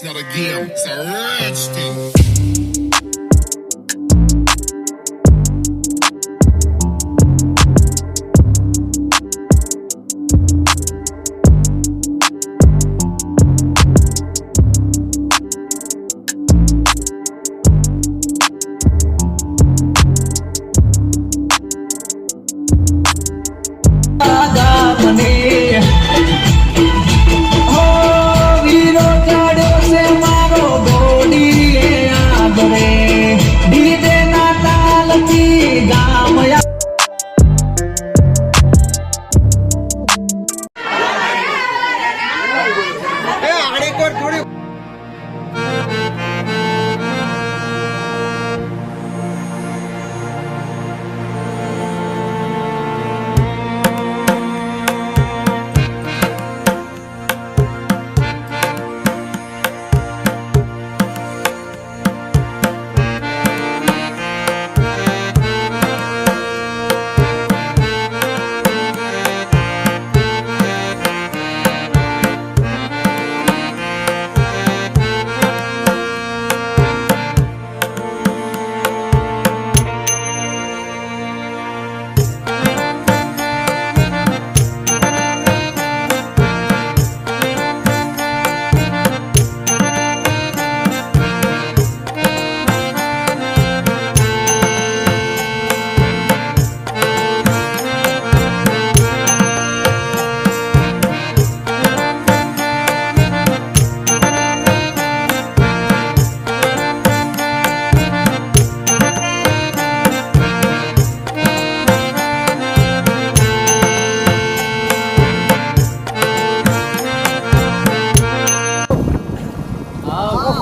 not a game, it's a rich thing.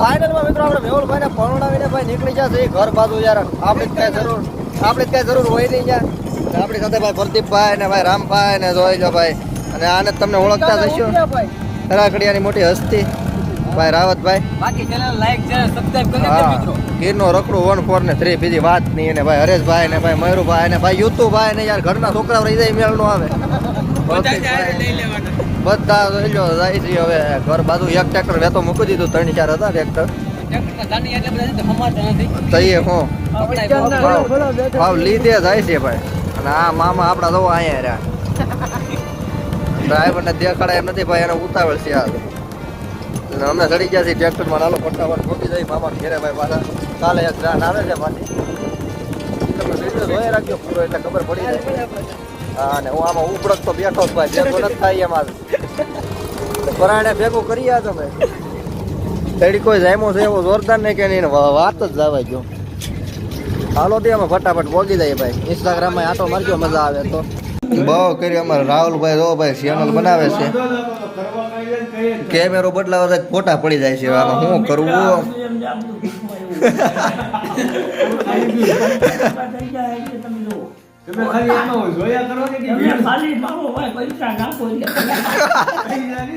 ફાઇનલમાં મિત્રો આપણે મેહુલભાઈને પરણાવીને ભાઈ નીકળી જશે ઘર બાજુ યાર. આપણે કઈ જરૂર હોય નહીં યાર. આપણી સાથે ભાઈ પ્રદીપભાઈ ને ભાઈ રામભાઈ ને જોઈ ભાઈ, અને આને તમને ઓળખતા જશો રાખડિયાની મોટી હસ્તી ભાઈ રાવતભાઈ. બાકી ચેનલ લાઈક શેર સબસ્ક્રાઇબ કરી દેજો મિત્રો. ગીરનો રખડું 1 4 ને 3 બીજી વાત નહીં. અને ભાઈ હરેશભાઈ ને ભાઈ મયુરભાઈ ને ભાઈ યુતુભાઈ ને યાર ઘરના છોકરાઓ રહી જાય મેળ નો આવે. બધા લઈ લો જાય છે હવે ઘર બાજુ. એક ટ્રેક્ટર વેતો મૂકી દીધું, 3 4 હતા ટ્રેક્ટર. તઈએ હું ભાવ લીધે જાય છે ભાઈ. અને આ મામા આપડા તો અહીંયા રહ્યા. ડ્રાઈવર ને દેખાડે એમ નથી ભાઈ, એને ઉતાવળ છે આ. અમે ચડી ગયા છીએ ટ્રેક્ટરમાં. નાલો ફટાફટ મૂકી જાય મામા ઘેરે ભાઈ. પાછા કાલે એક ટ્રેન આવે છે પાછી. તમે વિડીયો જોઈ રાખજો પૂરો એટલે ખબર પડી જાય. હા, ને હું આમાં ઉપડક તો બેઠો જ ભાઈ, ભેગો નથી થાય એમાં. પરાણે ભેગું કરી તમે તડી કોઈ જાયમો છે એવો જોરદાર નહીં કે નહીં, વાત જ જવાય ગયો. હાલો તે અમે ફટાફટ પહોંચી જાય ભાઈ. ઇન્સ્ટાગ્રામમાં આટો મારજો, મજા આવે તો. બહુ કરી અમારે રાહુલભાઈ જો ભાઈ ચેનલ બનાવે છે. કેમેરો બદલાવા ફોટા પડી જાય છે. આમાં શું કરવું? તમે ખાલી એનો જોયા કરો ને કે ખાલી મારો ભાઈ પૈસા નાખો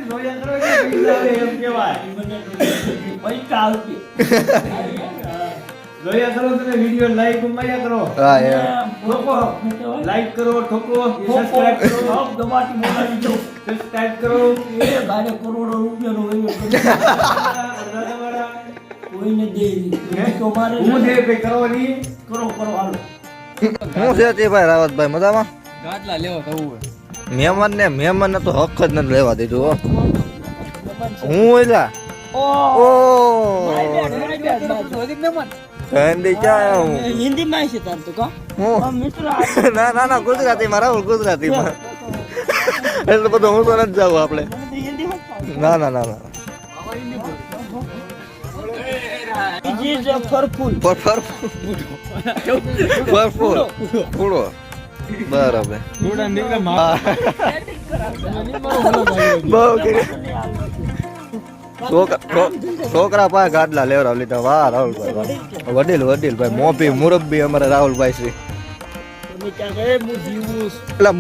જોયા કરો કે પૈસા એમ કહેવાય પૈસા આવશે. જોયા કરો તમે વિડિયો લાઈક માર્યા કરો. હા યાર ઠોકો લાઈક કરો, ઠોકો સબસ્ક્રાઇબ કરો, દબાટી મોબાઈલ દો સબસ્ક્રાઇબ કરો. એ ભારે કરોડો રૂપિયાનો હોય કોઈને દે તો મારે હું દે પે કરવાની કરો હાલો. શું છે તે ભાઈ રાવતભાઈ મજામાં? ગાદલા લેવો તો હું મહેમાન ને તો હક જ નથી લેવા દીધું. હું એલા હિન્દી માં છે તાર તો કા ના ગુજરાતી માં રાહુલ ગુજરાતી માં એટલે બધું હું તો નથી જાઉં આપણે. ના પૂરો બરાબર. છોકરા પાસે ગાડલા લેવરાવ લીધા. વાહ રાહુલભાઈ, વડીલ ભાઈ મોભી મુરબ્બી અમારા રાહુલભાઈ શ્રી. એટલે